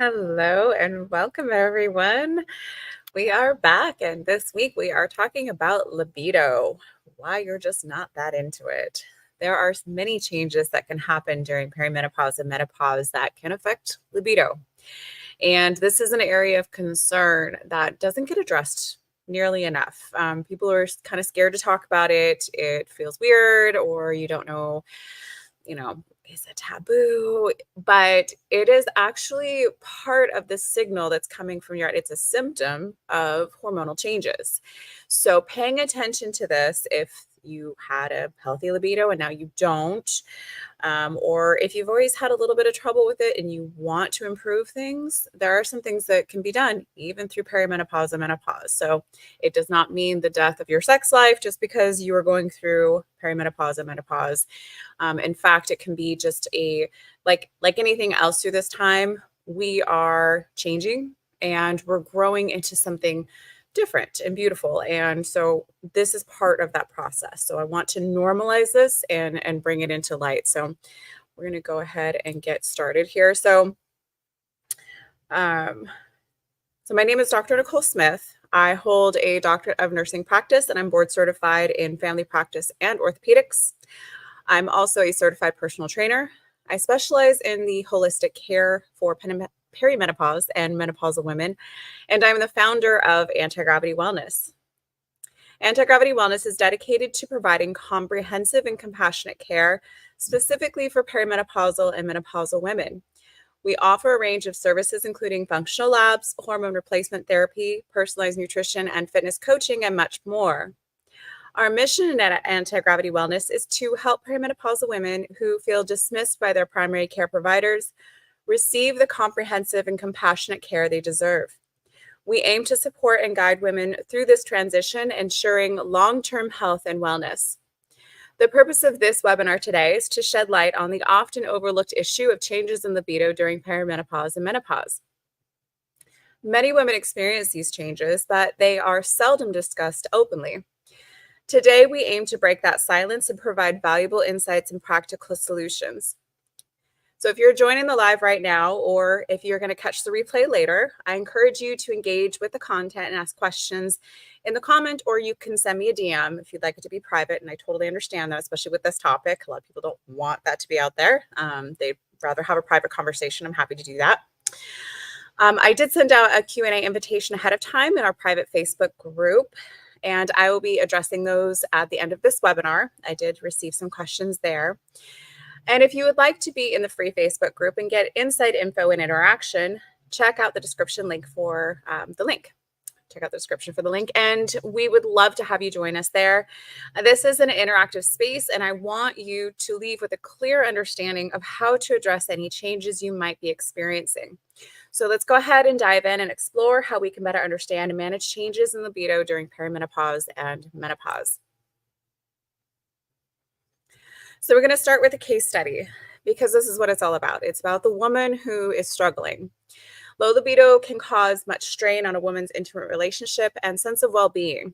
Hello and welcome, everyone. We are back, and this week we are talking about libido, why you're just not that into it. There are many changes that can happen during perimenopause and menopause that can affect libido. And this is an area of concern that doesn't get addressed nearly enough. People are kind of scared to talk about it. It feels weird, or you don't know, is it taboo? But it is actually part of the signal that's coming from it's a symptom of hormonal changes. So paying attention to this, if you had a healthy libido and now you don't, or if you've always had a little bit of trouble with it and you want to improve things, there are some things that can be done even through perimenopause and menopause. So it does not mean the death of your sex life just because you are going through perimenopause and menopause. In fact, it can be just like anything else through this time, we are changing and we're growing into something different and beautiful. And so this is part of that process. So I want to normalize this and bring it into light. So we're going to go ahead and get started here. So my name is Dr. Nicole Smith. I hold a doctorate of nursing practice and I'm board certified in family practice and orthopedics. I'm also a certified personal trainer. I specialize in the holistic care for perimenopause and menopausal women, and I'm the founder of Antigravity Wellness. Antigravity Wellness is dedicated to providing comprehensive and compassionate care specifically for perimenopausal and menopausal women. We offer a range of services including functional labs, hormone replacement therapy, personalized nutrition and fitness coaching, and much more. Our mission at Antigravity Wellness is to help perimenopausal women who feel dismissed by their primary care providers receive the comprehensive and compassionate care they deserve. We aim to support and guide women through this transition, ensuring long-term health and wellness. The purpose of this webinar today is to shed light on the often overlooked issue of changes in libido during perimenopause and menopause. Many women experience these changes, but they are seldom discussed openly. Today, we aim to break that silence and provide valuable insights and practical solutions. So if you're joining the live right now, or if you're going to catch the replay later, I encourage you to engage with the content and ask questions in the comment, or you can send me a DM if you'd like it to be private. And I totally understand that, especially with this topic. A lot of people don't want that to be out there. They'd rather have a private conversation. I'm happy to do that. I did send out a Q&A invitation ahead of time in our private Facebook group, and I will be addressing those at the end of this webinar. I did receive some questions there. And if you would like to be in the free Facebook group and get inside info and interaction, check out the description link for the link. Check out the description for the link, and we would love to have you join us there. This is an interactive space, and I want you to leave with a clear understanding of how to address any changes you might be experiencing. So let's go ahead and dive in and explore how we can better understand and manage changes in libido during perimenopause and menopause. So we're going to start with a case study because this is what it's all about. It's about the woman who is struggling. Low libido can cause much strain on a woman's intimate relationship and sense of well-being.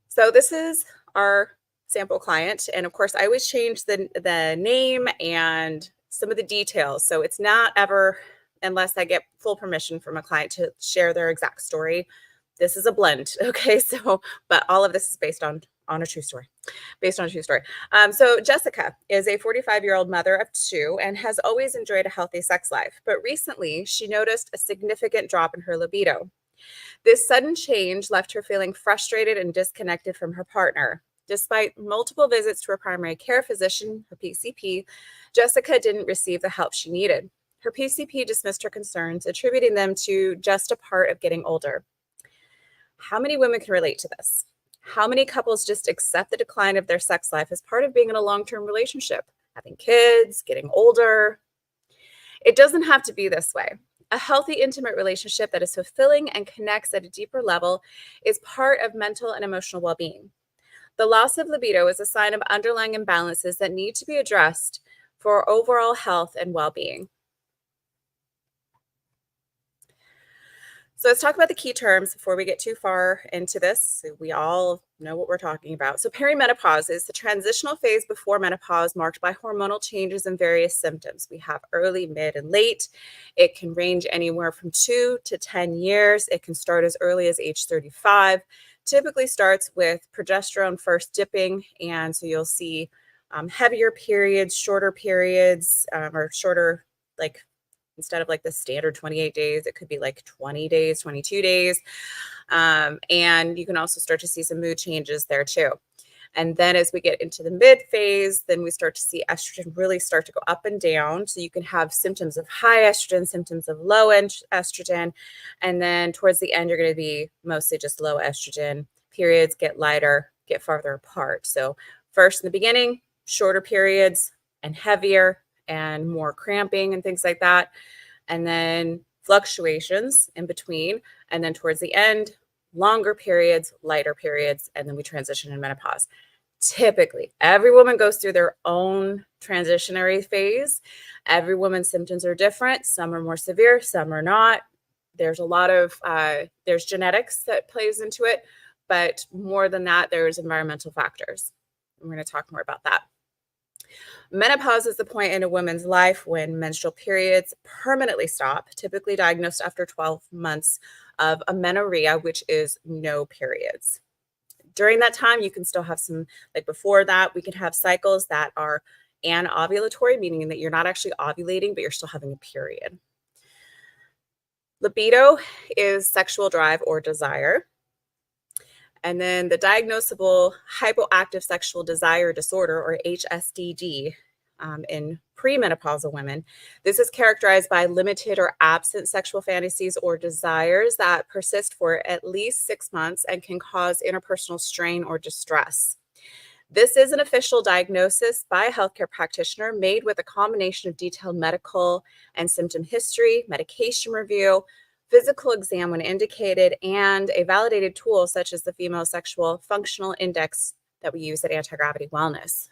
So this is our sample client. And of course, I always change the name and some of the details. So it's not ever, unless I get full permission from a client to share their exact story. This is a blend. Okay. So, but all of this is based on a true story, based on a true story. So Jessica is a 45-year-old mother of two and has always enjoyed a healthy sex life. But recently she noticed a significant drop in her libido. This sudden change left her feeling frustrated and disconnected from her partner. Despite multiple visits to her primary care physician, her PCP, Jessica didn't receive the help she needed. Her PCP dismissed her concerns, attributing them to just a part of getting older. How many women can relate to this? How many couples just accept the decline of their sex life as part of being in a long-term relationship, having kids, getting older? It doesn't have to be this way. A healthy, intimate relationship that is fulfilling and connects at a deeper level is part of mental and emotional well-being. The loss of libido is a sign of underlying imbalances that need to be addressed for overall health and well-being. So let's talk about the key terms before we get too far into this, so we all know what we're talking about. So perimenopause is the transitional phase before menopause marked by hormonal changes and various symptoms. We have early, mid, and late. It can range anywhere from 2 to 10 years. It can start as early as age 35. Typically starts with progesterone first dipping, and so you'll see heavier periods, or shorter, like instead of like the standard 28 days, it could be like 20 days, 22 days. And you can also start to see some mood changes there too. And then as we get into the mid phase, then we start to see estrogen really start to go up and down. So you can have symptoms of high estrogen, symptoms of low estrogen. And then towards the end, you're going to be mostly just low estrogen. Periods get lighter, get farther apart. So first in the beginning, shorter periods and heavier and more cramping and things like that. And then fluctuations in between. And then towards the end, longer periods, lighter periods, and then we transition in menopause. Typically, every woman goes through their own transitionary phase. Every woman's symptoms are different. Some are more severe, some are not. There's a lot of, there's genetics that plays into it, but more than that, there's environmental factors. We're going to talk more about that. Menopause is the point in a woman's life when menstrual periods permanently stop, typically diagnosed after 12 months of amenorrhea, which is no periods. During that time, you can still have some, like before that, we can have cycles that are anovulatory, meaning that you're not actually ovulating, but you're still having a period. Libido is sexual drive or desire. And then the diagnosable hypoactive sexual desire disorder, or HSDD, in premenopausal women. This is characterized by limited or absent sexual fantasies or desires that persist for at least 6 months and can cause interpersonal strain or distress. This is an official diagnosis by a healthcare practitioner made with a combination of detailed medical and symptom history, medication review, physical exam when indicated, and a validated tool such as the Female Sexual Functional Index that we use at Antigravity Wellness.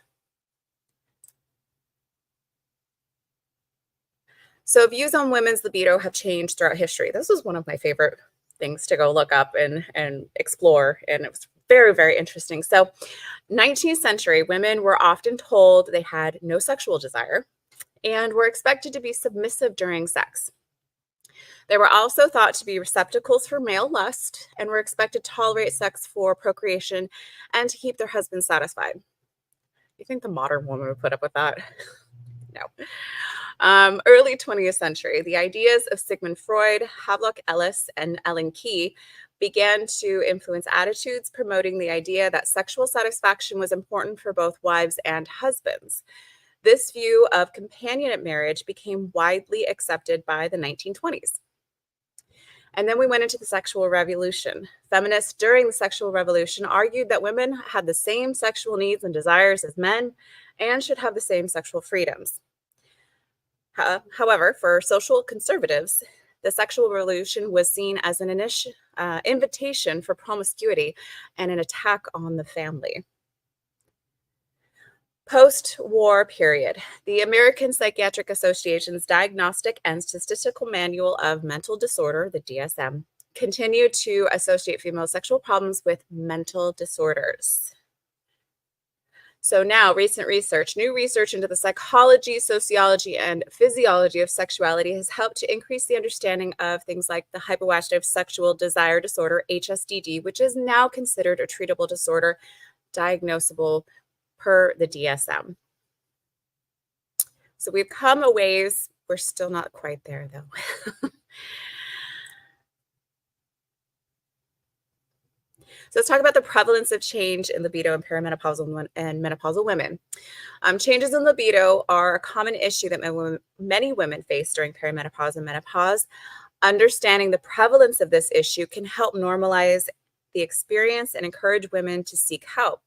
So views on women's libido have changed throughout history. This was one of my favorite things to go look up and explore, and it was very, very interesting. So 19th century, women were often told they had no sexual desire and were expected to be submissive during sex. They were also thought to be receptacles for male lust and were expected to tolerate sex for procreation and to keep their husbands satisfied. You think the modern woman would put up with that? No. Early 20th century, the ideas of Sigmund Freud, Havelock Ellis, and Ellen Key began to influence attitudes promoting the idea that sexual satisfaction was important for both wives and husbands. This view of companionate marriage became widely accepted by the 1920s. And then we went into the sexual revolution. Feminists during the sexual revolution argued that women had the same sexual needs and desires as men and should have the same sexual freedoms. However, for social conservatives, the sexual revolution was seen as an invitation for promiscuity and an attack on the family. Post-war period. The American Psychiatric Association's Diagnostic and Statistical Manual of Mental Disorder, the DSM, continued to associate female sexual problems with mental disorders. So now, new research into the psychology, sociology, and physiology of sexuality has helped to increase the understanding of things like the hypoactive sexual desire disorder, HSDD, which is now considered a treatable disorder, diagnosable per the DSM. So we've come a ways. We're still not quite there, though. So let's talk about the prevalence of change in libido in perimenopausal and menopausal women. Changes in libido are a common issue that many women face during perimenopause and menopause. Understanding the prevalence of this issue can help normalize the experience and encourage women to seek help.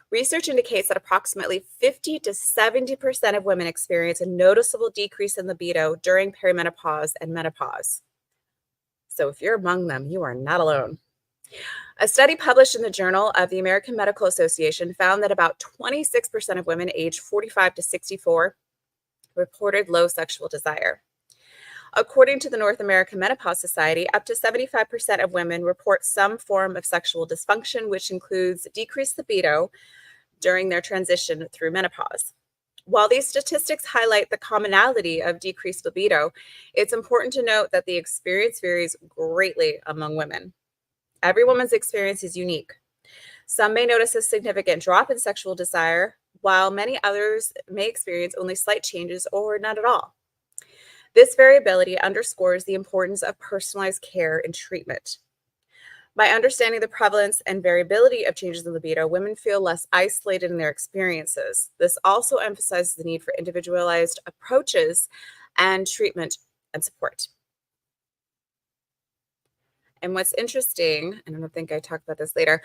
Research indicates that approximately 50 to 70% of women experience a noticeable decrease in libido during perimenopause and menopause. So if you're among them, you are not alone. A study published in the Journal of the American Medical Association found that about 26% of women aged 45 to 64 reported low sexual desire. According to the North American Menopause Society, up to 75% of women report some form of sexual dysfunction, which includes decreased libido during their transition through menopause. While these statistics highlight the commonality of decreased libido, it's important to note that the experience varies greatly among women. Every woman's experience is unique. Some may notice a significant drop in sexual desire, while many others may experience only slight changes or none at all. This variability underscores the importance of personalized care and treatment. By understanding the prevalence and variability of changes in libido, women feel less isolated in their experiences. This also emphasizes the need for individualized approaches and treatment and support. And what's interesting, and I think I talked about this later,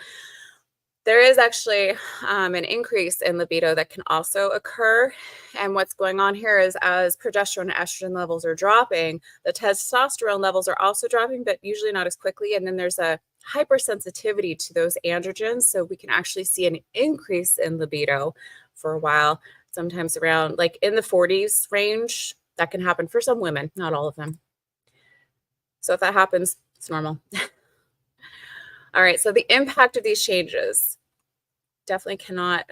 there is actually an increase in libido that can also occur. And what's going on here is as progesterone and estrogen levels are dropping, the testosterone levels are also dropping, but usually not as quickly. And then there's a hypersensitivity to those androgens. So we can actually see an increase in libido for a while, sometimes around like in the 40s range. That can happen for some women, not all of them. So if that happens, it's normal. All right, so the impact of these changes, definitely cannot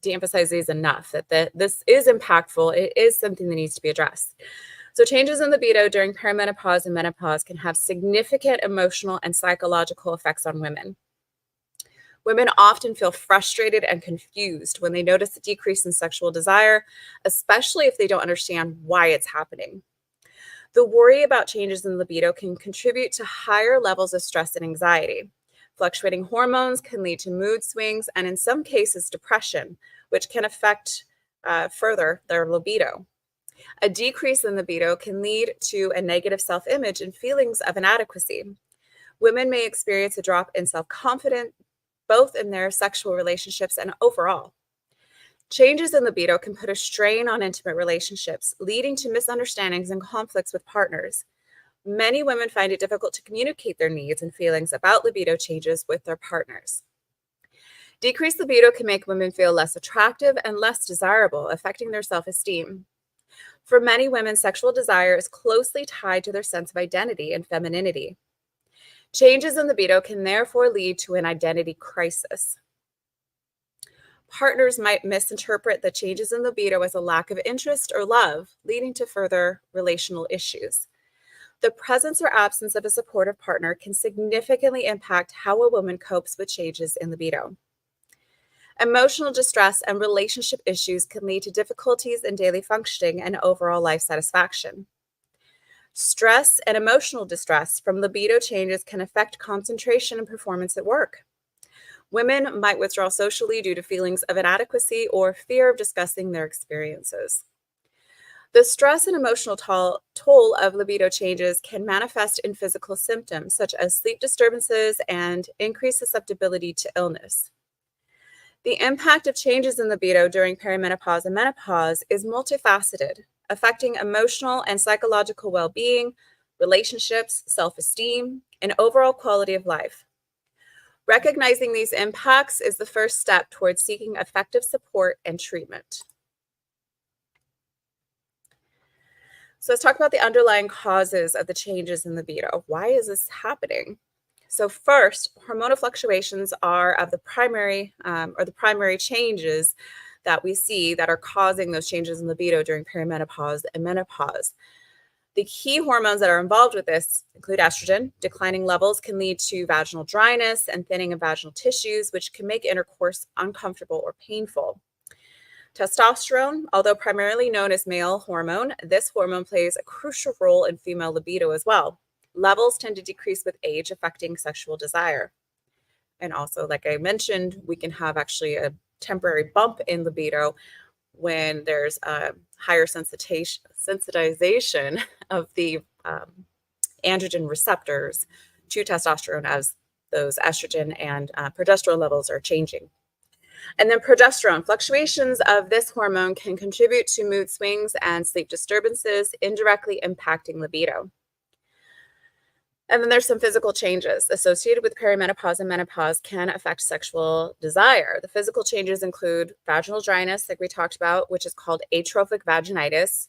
de-emphasize these enough, that this is impactful. It is something that needs to be addressed. So changes in libido during perimenopause and menopause can have significant emotional and psychological effects on women. Women often feel frustrated and confused when they notice a decrease in sexual desire, especially if they don't understand why it's happening. The worry about changes in libido can contribute to higher levels of stress and anxiety. Fluctuating hormones can lead to mood swings and, in some cases, depression, which can affect further their libido. A decrease in libido can lead to a negative self-image and feelings of inadequacy. Women may experience a drop in self-confidence, both in their sexual relationships and overall. Changes in libido can put a strain on intimate relationships, leading to misunderstandings and conflicts with partners. Many women find it difficult to communicate their needs and feelings about libido changes with their partners. Decreased libido can make women feel less attractive and less desirable, affecting their self-esteem. For many women, sexual desire is closely tied to their sense of identity and femininity. Changes in libido can therefore lead to an identity crisis. Partners might misinterpret the changes in libido as a lack of interest or love, leading to further relational issues. The presence or absence of a supportive partner can significantly impact how a woman copes with changes in libido. Emotional distress and relationship issues can lead to difficulties in daily functioning and overall life satisfaction. Stress and emotional distress from libido changes can affect concentration and performance at work. Women might withdraw socially due to feelings of inadequacy or fear of discussing their experiences. The stress and emotional toll of libido changes can manifest in physical symptoms such as sleep disturbances and increased susceptibility to illness. The impact of changes in libido during perimenopause and menopause is multifaceted, affecting emotional and psychological well-being, relationships, self-esteem, and overall quality of life. Recognizing these impacts is the first step towards seeking effective support and treatment. So let's talk about the underlying causes of the changes in libido. Why is this happening? So first, hormonal fluctuations are of the primary changes that we see that are causing those changes in libido during perimenopause and menopause. The key hormones that are involved with this include estrogen. Declining levels can lead to vaginal dryness and thinning of vaginal tissues, which can make intercourse uncomfortable or painful. Testosterone, although primarily known as male hormone, this hormone plays a crucial role in female libido as well. Levels tend to decrease with age, affecting sexual desire. And also, like I mentioned, we can have actually a temporary bump in libido when there's a higher sensitization of the androgen receptors to testosterone as those estrogen and progesterone levels are changing. And then progesterone, fluctuations of this hormone can contribute to mood swings and sleep disturbances, indirectly impacting libido. And then there's some physical changes associated with perimenopause and menopause can affect sexual desire. The physical changes include vaginal dryness, like we talked about, which is called atrophic vaginitis.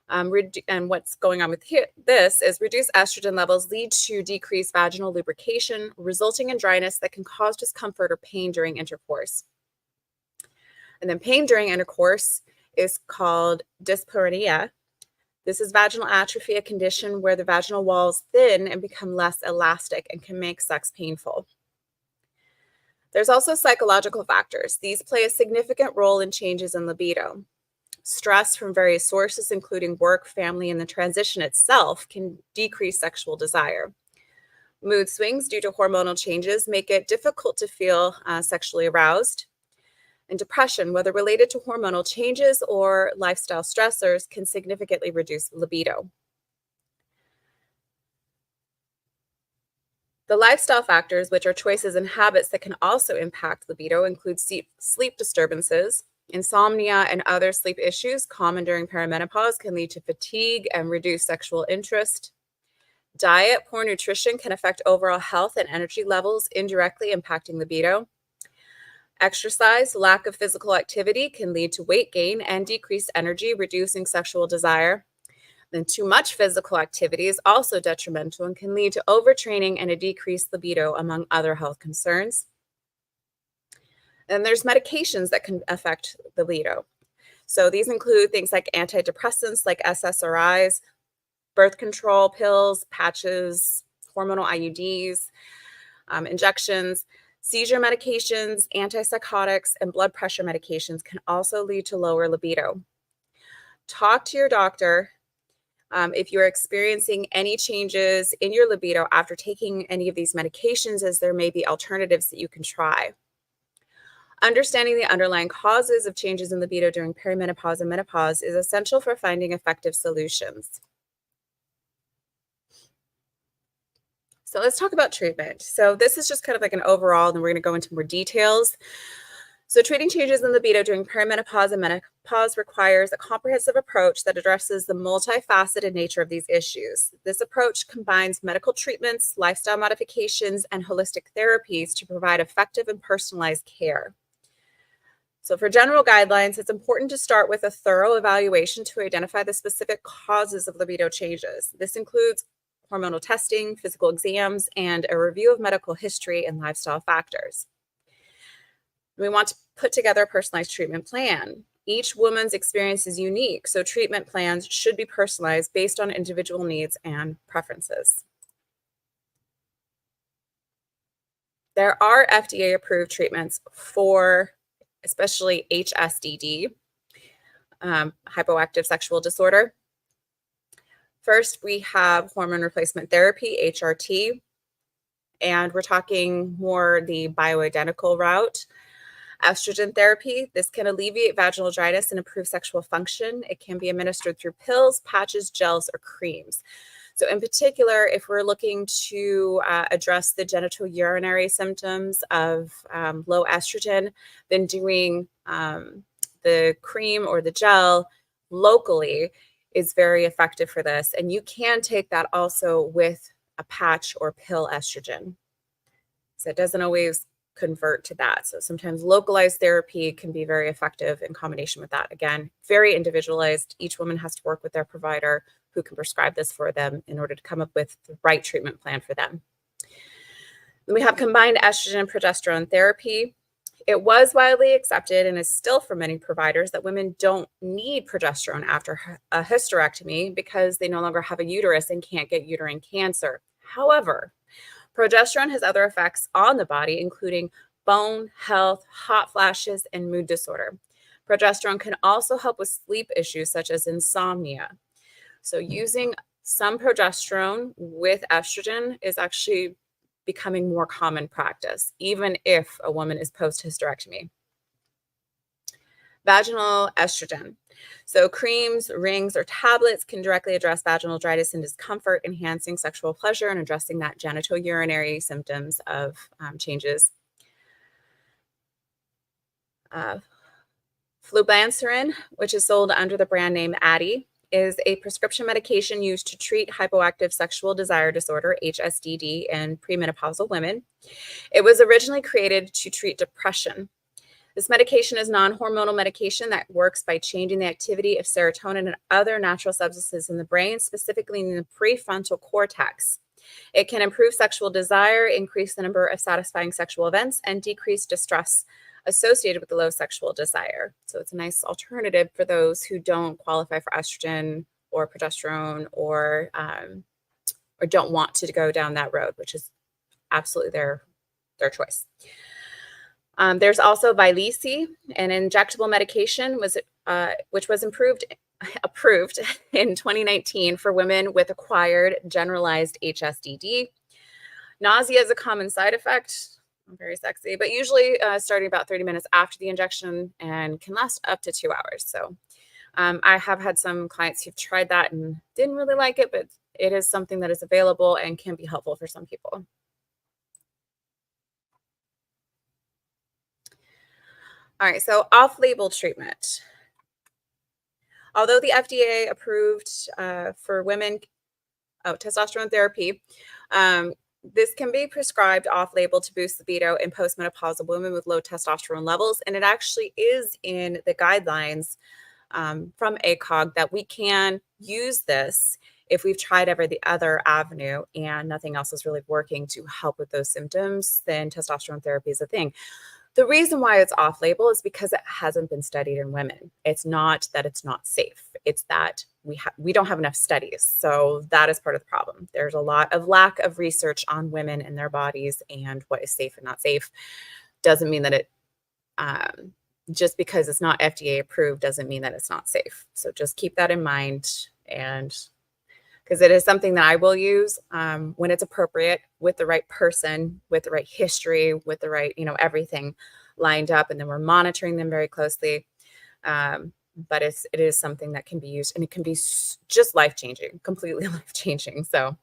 And what's going on with this is reduced estrogen levels lead to decreased vaginal lubrication, resulting in dryness that can cause discomfort or pain during intercourse. And then pain during intercourse is called dyspareunia. This is vaginal atrophy, a condition where the vaginal walls thin and become less elastic and can make sex painful. There's also psychological factors. These play a significant role in changes in libido. Stress from various sources, including work, family, and the transition itself, can decrease sexual desire. Mood swings due to hormonal changes make it difficult to feel sexually aroused. And depression, whether related to hormonal changes or lifestyle stressors, can significantly reduce libido. The lifestyle factors, which are choices and habits that can also impact libido, include sleep disturbances. Insomnia and other sleep issues common during perimenopause can lead to fatigue and reduced sexual interest. Diet, poor nutrition can affect overall health and energy levels, indirectly impacting libido. Exercise, lack of physical activity can lead to weight gain and decreased energy, reducing sexual desire. Then too much physical activity is also detrimental and can lead to overtraining and a decreased libido, among other health concerns. And there's medications that can affect the libido. So these include things like antidepressants like SSRIs, birth control pills, patches, hormonal IUDs, injections, seizure medications, antipsychotics, and blood pressure medications can also lead to lower libido. Talk to your doctor if you're experiencing any changes in your libido after taking any of these medications, as there may be alternatives that you can try. Understanding the underlying causes of changes in libido during perimenopause and menopause is essential for finding effective solutions. So let's talk about treatment. So this is just kind of like an overall, and we're going to go into more details. So treating changes in libido during perimenopause and menopause requires a comprehensive approach that addresses the multifaceted nature of these issues. This approach combines medical treatments, lifestyle modifications, and holistic therapies to provide effective and personalized care. So for general guidelines, it's important to start with a thorough evaluation to identify the specific causes of libido changes. This includes hormonal testing, physical exams, and a review of medical history and lifestyle factors. We want to put together a personalized treatment plan. Each woman's experience is unique, so treatment plans should be personalized based on individual needs and preferences. There are FDA-approved treatments for especially HSDD, hypoactive sexual disorder. First, we have hormone replacement therapy, HRT, and we're talking more the bioidentical route. Estrogen therapy, this can alleviate vaginal dryness and improve sexual function. It can be administered through pills, patches, gels, or creams. So in particular, if we're looking to address the genitourinary symptoms of low estrogen, then doing the cream or the gel locally is very effective for this. And you can take that also with a patch or pill estrogen. So it doesn't always convert to that. So sometimes localized therapy can be very effective in combination with that. Again, very individualized. Each woman has to work with their provider who can prescribe this for them in order to come up with the right treatment plan for them. Then we have combined estrogen and progesterone therapy. It was widely accepted and is still for many providers that women don't need progesterone after a hysterectomy because they no longer have a uterus and can't get uterine cancer. However, progesterone has other effects on the body, including bone health, hot flashes, and mood disorder. Progesterone can also help with sleep issues such as insomnia. So using some progesterone with estrogen is actually becoming more common practice, even if a woman is post-hysterectomy. Vaginal estrogen. So creams, rings, or tablets can directly address vaginal dryness and discomfort, enhancing sexual pleasure and addressing that genitourinary symptoms of changes. Flubanserin, which is sold under the brand name Addyi, is a prescription medication used to treat hypoactive sexual desire disorder, HSDD, in premenopausal women. It was originally created to treat depression. This medication is non-hormonal medication that works by changing the activity of serotonin and other natural substances in the brain, specifically in the prefrontal cortex. It can improve sexual desire, increase the number of satisfying sexual events, and decrease distress associated with the low sexual desire. So it's a nice alternative for those who don't qualify for estrogen or progesterone or don't want to go down that road, which is absolutely their choice. There's also Vyleesi, an injectable medication which was approved in 2019 for women with acquired generalized HSDD. Nausea is a common side effect. Very sexy, but usually starting about 30 minutes after the injection and can last up to 2 hours. So I have had some clients who've tried that and didn't really like it, but it is something that is available and can be helpful for some people. All right, so off-label treatment. Although the FDA approved for women testosterone therapy, this can be prescribed off-label to boost libido in postmenopausal women with low testosterone levels, and it actually is in the guidelines from ACOG that we can use this if we've tried every other avenue and nothing else is really working to help with those symptoms. Then testosterone therapy is a thing. The reason why it's off-label is because it hasn't been studied in women. It's not that it's not safe. It's that we don't have enough studies. So that is part of the problem. There's a lot of lack of research on women and their bodies and what is safe and not safe. Doesn't mean that it, just because it's not FDA approved doesn't mean that it's not safe. So just keep that in mind, and because it is something that I will use when it's appropriate, with the right person, with the right history, with the right, everything lined up, and then we're monitoring them very closely. But it is something that can be used, and it can be just life-changing, completely life-changing. So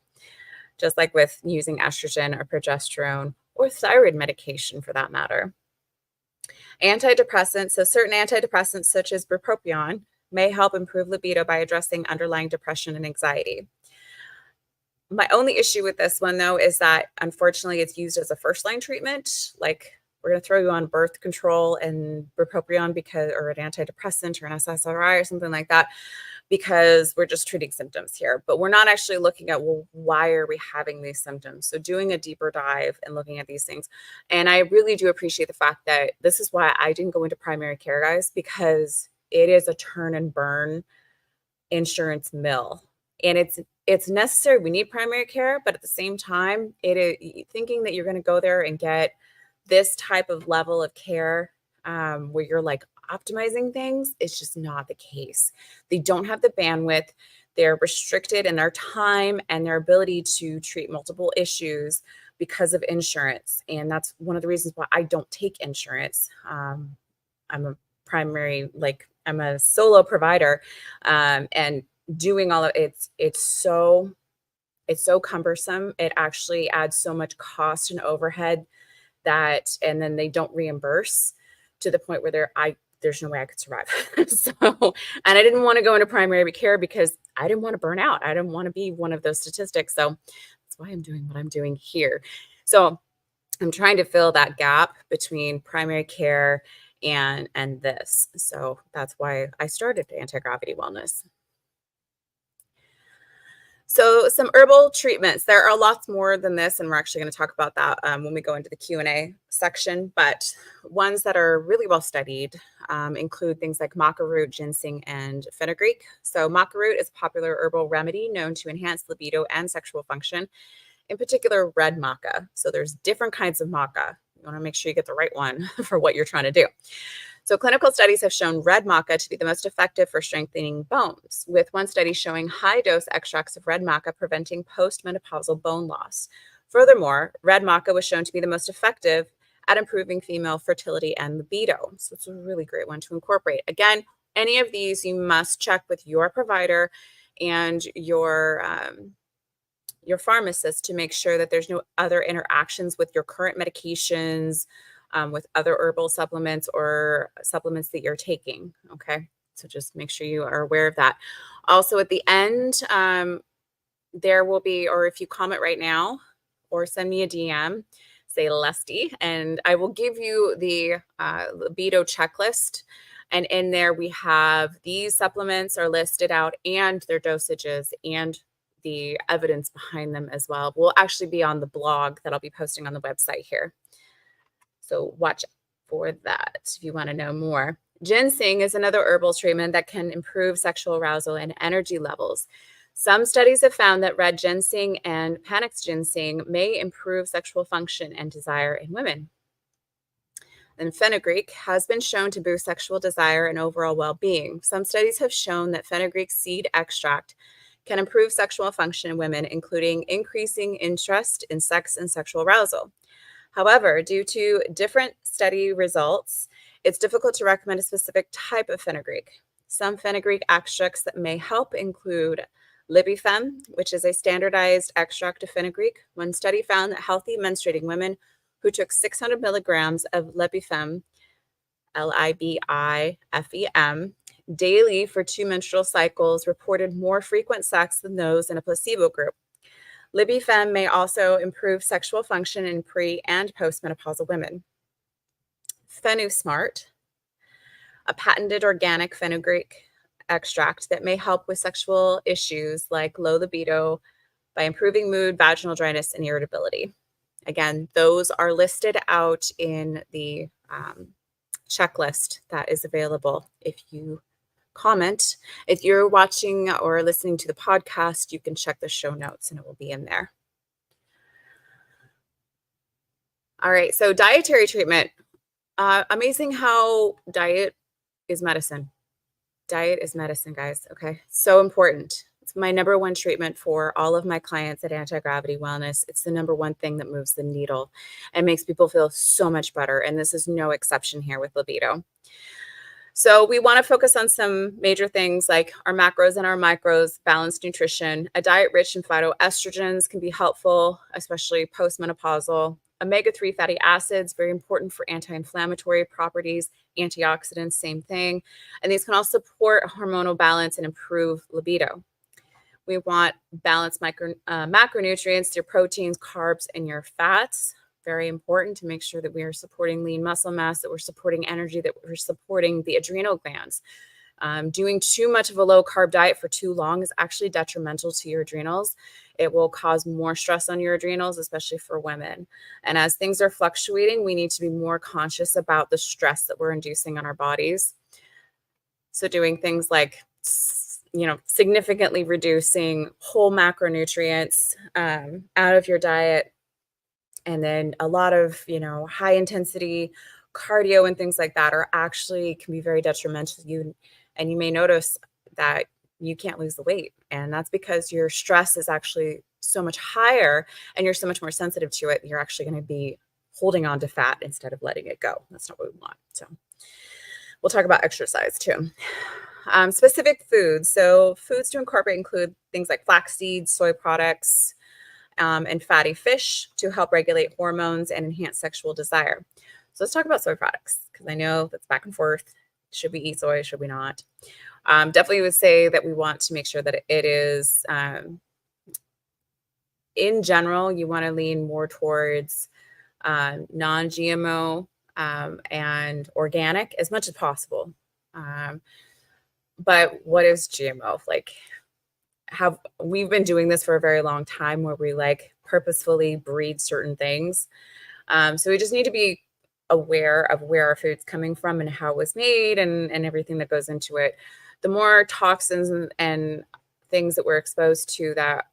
just like with using estrogen or progesterone or thyroid medication for that matter. Antidepressants, so certain antidepressants such as bupropion may help improve libido by addressing underlying depression and anxiety. My only issue with this one, though, is that unfortunately it's used as a first-line treatment. Like, we're going to throw you on birth control and bupropion or an antidepressant or an SSRI or something like that, because we're just treating symptoms here. But we're not actually looking at, well, why are we having these symptoms? So doing a deeper dive and looking at these things. And I really do appreciate the fact that this is why I didn't go into primary care, guys, because it is a turn and burn insurance mill. And it's necessary. We need primary care, but at the same time, thinking that you're going to go there and get this type of level of care where you're like optimizing things, it's just not the case. They don't have the bandwidth. They're restricted in their time and their ability to treat multiple issues because of insurance. And that's one of the reasons why I don't take insurance. I'm a solo provider, and doing all of it's so cumbersome. It actually adds so much cost and overhead and then they don't reimburse to the point where there's no way I could survive. And I didn't want to go into primary care because I didn't want to burn out. I didn't want to be one of those statistics. So that's why I'm doing what I'm doing here. So I'm trying to fill that gap between primary care and this. So that's why I started Antigravity Wellness. So some herbal treatments. There are lots more than this, and we're actually going to talk about that when we go into the Q&A section. But ones that are really well studied include things like maca root, ginseng, and fenugreek. So maca root is a popular herbal remedy known to enhance libido and sexual function, in particular red maca. So there's different kinds of maca. You want to make sure you get the right one for what you're trying to do. So clinical studies have shown red maca to be the most effective for strengthening bones, with one study showing high-dose extracts of red maca preventing postmenopausal bone loss. Furthermore, red maca was shown to be the most effective at improving female fertility and libido. So it's a really great one to incorporate. Again, any of these you must check with your provider and your pharmacist to make sure that there's no other interactions with your current medications, with other herbal supplements or supplements that you're taking. Okay. So just make sure you are aware of that. Also at the end, there will be, or if you comment right now or send me a DM, say Lusty, and I will give you the libido checklist. And in there, we have these supplements are listed out and their dosages and the evidence behind them as well. Will actually be on the blog that I'll be posting on the website here. So watch for that if you want to know more. Ginseng is another herbal treatment that can improve sexual arousal and energy levels. Some studies have found that red ginseng and panax ginseng may improve sexual function and desire in women. And fenugreek has been shown to boost sexual desire and overall well-being. Some studies have shown that fenugreek seed extract can improve sexual function in women, including increasing interest in sex and sexual arousal. However, due to different study results, it's difficult to recommend a specific type of fenugreek. Some fenugreek extracts that may help include Libifem, which is a standardized extract of fenugreek. One study found that healthy menstruating women who took 600 milligrams of Libifem, Libifem, daily for 2 menstrual cycles reported more frequent sex than those in a placebo group. Libifem may also improve sexual function in pre- and postmenopausal women. Fenusmart, a patented organic fenugreek extract that may help with sexual issues like low libido by improving mood, vaginal dryness, and irritability. Again, those are listed out in the checklist that is available. If you comment, if you're watching or listening to the podcast, you can check the show notes and it will be in there. All right, so dietary treatment. Amazing how diet is medicine. Diet is medicine, guys. Okay, so important. It's my number one treatment for all of my clients at Antigravity Wellness. It's the number one thing that moves the needle and makes people feel so much better. And this is no exception here with libido. So we want to focus on some major things like our macros and our micros, balanced nutrition. A diet rich in phytoestrogens can be helpful, especially postmenopausal. Omega-3 fatty acids, very important for anti-inflammatory properties. Antioxidants, same thing. And these can also support hormonal balance and improve libido. We want balanced macronutrients, your proteins, carbs, and your fats. Very important to make sure that we are supporting lean muscle mass, that we're supporting energy, that we're supporting the adrenal glands. Doing too much of a low carb diet for too long is actually detrimental to your adrenals. It will cause more stress on your adrenals, especially for women. And as things are fluctuating, we need to be more conscious about the stress that we're inducing on our bodies. So doing things like, significantly reducing whole macronutrients out of your diet, and then a lot of, high intensity cardio and things like that can be very detrimental to you. And you may notice that you can't lose the weight. And that's because your stress is actually so much higher and you're so much more sensitive to it. You're actually going to be holding on to fat instead of letting it go. That's not what we want. So we'll talk about exercise too. Specific foods. So foods to incorporate include things like flax seeds, soy products, and fatty fish to help regulate hormones and enhance sexual desire. So let's talk about soy products because I know that's back and forth. Should we eat soy? Should we not? Definitely would say that we want to make sure that it is, in general, you want to lean more towards non-GMO and organic as much as possible. But what is GMO? We've been doing this for a very long time where we purposefully breed certain things. So we just need to be aware of where our food's coming from and how it was made and everything that goes into it. The more toxins and things that we're exposed to that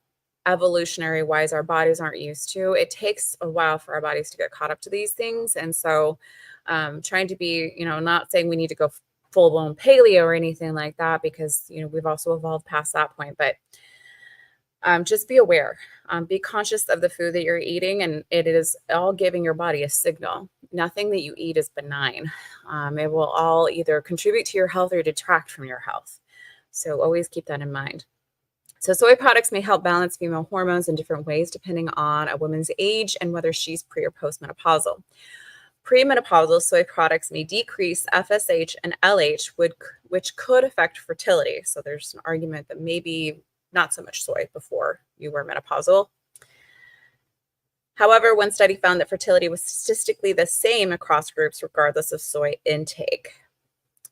evolutionary wise our bodies aren't used to, it takes a while for our bodies to get caught up to these things. And so trying to be, not saying we need to go full-blown paleo or anything like that, because we've also evolved past that point, but just be aware, be conscious of the food that you're eating, and it is all giving your body a signal. Nothing that you eat is benign. It will all either contribute to your health or detract from your health. So always keep that in mind. So soy products may help balance female hormones in different ways depending on a woman's age and whether she's pre or postmenopausal. Premenopausal soy products may decrease FSH and LH, which could affect fertility. So there's an argument that maybe not so much soy before you were menopausal. However, one study found that fertility was statistically the same across groups regardless of soy intake.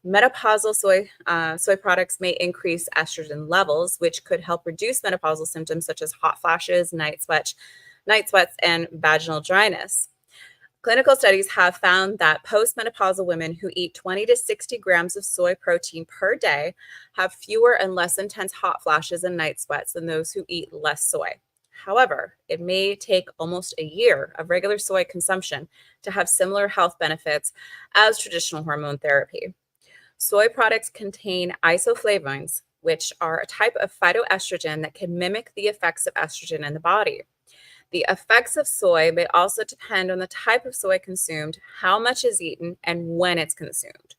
Menopausal soy products may increase estrogen levels, which could help reduce menopausal symptoms such as hot flashes, night sweats, and vaginal dryness. Clinical studies have found that postmenopausal women who eat 20 to 60 grams of soy protein per day have fewer and less intense hot flashes and night sweats than those who eat less soy. However, it may take almost a year of regular soy consumption to have similar health benefits as traditional hormone therapy. Soy products contain isoflavones, which are a type of phytoestrogen that can mimic the effects of estrogen in the body. The effects of soy may also depend on the type of soy consumed, how much is eaten, and when it's consumed.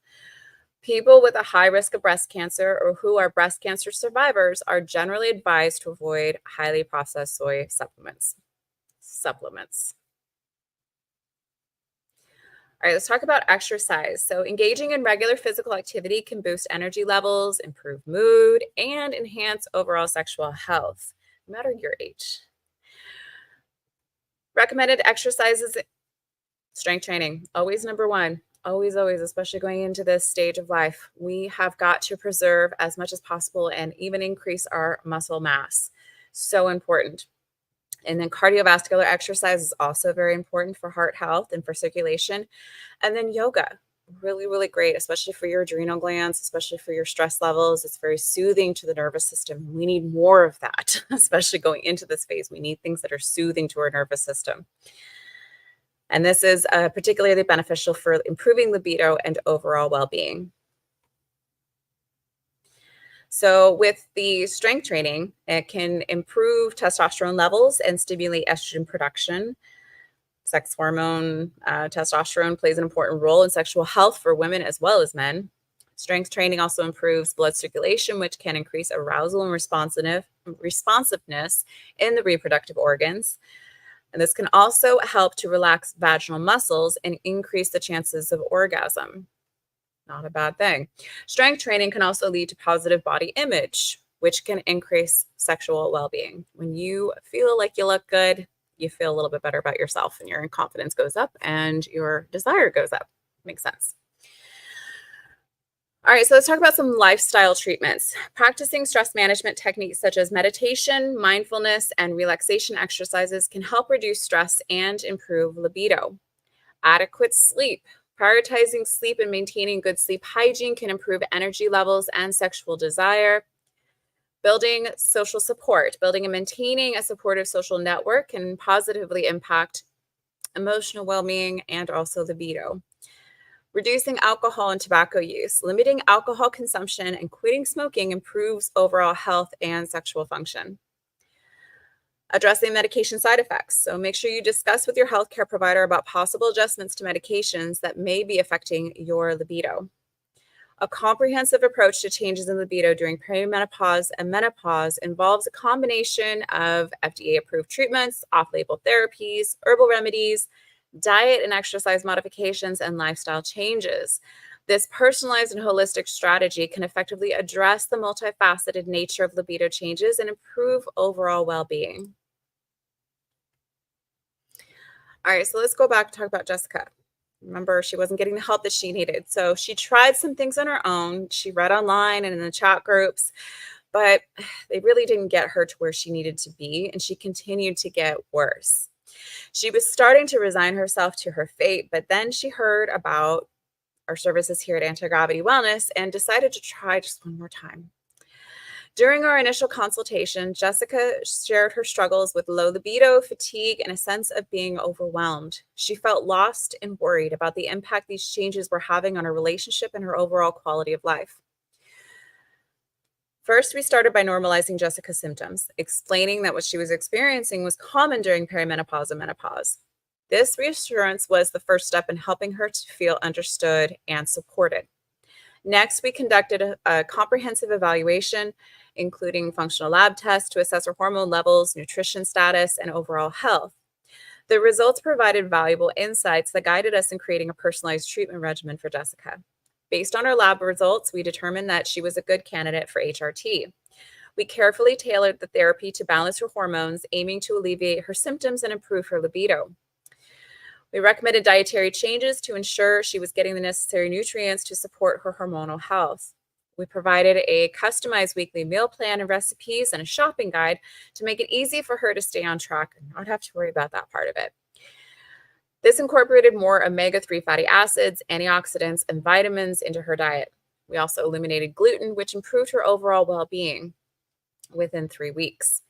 People with a high risk of breast cancer or who are breast cancer survivors are generally advised to avoid highly processed soy supplements. All right, let's talk about exercise. So, engaging in regular physical activity can boost energy levels, improve mood, and enhance overall sexual health, no matter your age. Recommended exercises, strength training, always number one. Always, always, especially going into this stage of life. We have got to preserve as much as possible and even increase our muscle mass. So important. And then cardiovascular exercise is also very important for heart health and for circulation. And then yoga, really, really great, especially for your adrenal glands, especially for your stress levels. It's very soothing to the nervous system. We need more of that, especially going into this phase. We need things that are soothing to our nervous system. And this is particularly beneficial for improving libido and overall well-being. So with the strength training, it can improve testosterone levels and stimulate estrogen production. Sex hormone, testosterone plays an important role in sexual health for women as well as men. Strength training also improves blood circulation, which can increase arousal and responsiveness in the reproductive organs. And this can also help to relax vaginal muscles and increase the chances of orgasm. Not a bad thing. Strength training can also lead to positive body image, which can increase sexual well-being. When you feel like you look good, you feel a little bit better about yourself and your confidence goes up and your desire goes up. Makes sense. All right, so let's talk about some lifestyle treatments. Practicing stress management techniques such as meditation, mindfulness, and relaxation exercises can help reduce stress and improve libido. Adequate sleep. Prioritizing sleep and maintaining good sleep hygiene can improve energy levels and sexual desire. Building social support. Building and maintaining a supportive social network can positively impact emotional well-being and also libido. Reducing alcohol and tobacco use. Limiting alcohol consumption and quitting smoking improves overall health and sexual function. Addressing medication side effects. So make sure you discuss with your healthcare provider about possible adjustments to medications that may be affecting your libido. A comprehensive approach to changes in libido during perimenopause and menopause involves a combination of FDA-approved treatments, off-label therapies, herbal remedies, diet and exercise modifications, and lifestyle changes. This personalized and holistic strategy can effectively address the multifaceted nature of libido changes and improve overall well-being. All right, so let's go back and talk about Jessica. Remember, she wasn't getting the help that she needed. So she tried some things on her own. She read online and in the chat groups, but they really didn't get her to where she needed to be, and she continued to get worse. She was starting to resign herself to her fate, but then she heard about our services here at Antigravity Wellness and decided to try just one more time. During our initial consultation, Jessica shared her struggles with low libido, fatigue, and a sense of being overwhelmed. She felt lost and worried about the impact these changes were having on her relationship and her overall quality of life. First, we started by normalizing Jessica's symptoms, explaining that what she was experiencing was common during perimenopause and menopause. This reassurance was the first step in helping her to feel understood and supported. Next, we conducted a comprehensive evaluation, including functional lab tests to assess her hormone levels, nutrition status, and overall health. The results provided valuable insights that guided us in creating a personalized treatment regimen for Jessica. Based on our lab results, we determined that she was a good candidate for HRT. We carefully tailored the therapy to balance her hormones, aiming to alleviate her symptoms and improve her libido. We recommended dietary changes to ensure she was getting the necessary nutrients to support her hormonal health. We provided a customized weekly meal plan and recipes and a shopping guide to make it easy for her to stay on track and not have to worry about that part of it. This incorporated more omega-3 fatty acids, antioxidants, and vitamins into her diet. We also eliminated gluten, which improved her overall well-being within 3 weeks.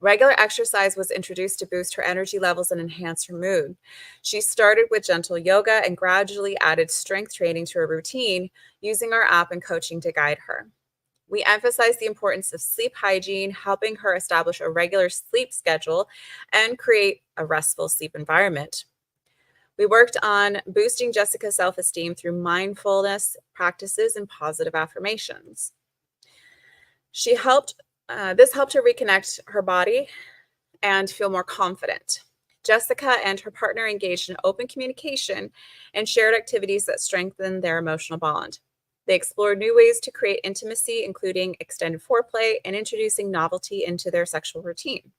Regular exercise was introduced to boost her energy levels and enhance her mood. She started with gentle yoga and gradually added strength training to her routine, using our app and coaching to guide her. We emphasized the importance of sleep hygiene, helping her establish a regular sleep schedule and create a restful sleep environment. We worked on boosting Jessica's self-esteem through mindfulness practices and positive affirmations. This helped her reconnect her body and feel more confident. Jessica and her partner engaged in open communication and shared activities that strengthened their emotional bond. They explored new ways to create intimacy, including extended foreplay and introducing novelty into their sexual routine.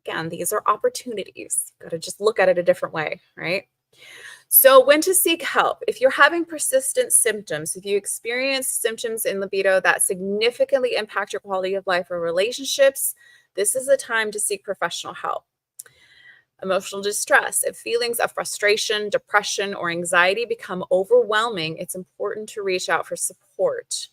Again, these are opportunities. Got to just look at it a different way, right? So when to seek help? If you're having persistent symptoms, if you experience symptoms in libido that significantly impact your quality of life or relationships, this is the time to seek professional help. Emotional distress. If feelings of frustration, depression, or anxiety become overwhelming, it's important to reach out for support.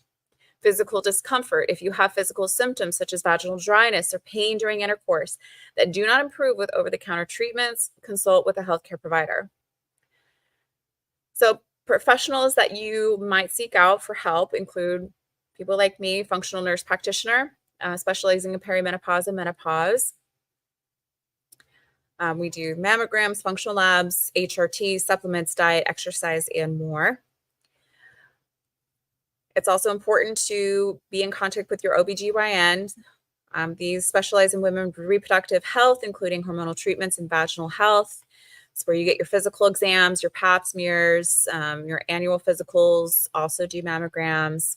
Physical discomfort. If you have physical symptoms such as vaginal dryness or pain during intercourse that do not improve with over-the-counter treatments, consult with a healthcare provider. So professionals that you might seek out for help include people like me, functional nurse practitioner, specializing in perimenopause and menopause. We do mammograms, functional labs, HRT, supplements, diet, exercise, and more. It's also important to be in contact with your OBGYN. These specialize in women's reproductive health, including hormonal treatments and vaginal health. It's where you get your physical exams, your pap smears, your annual physicals, also do mammograms.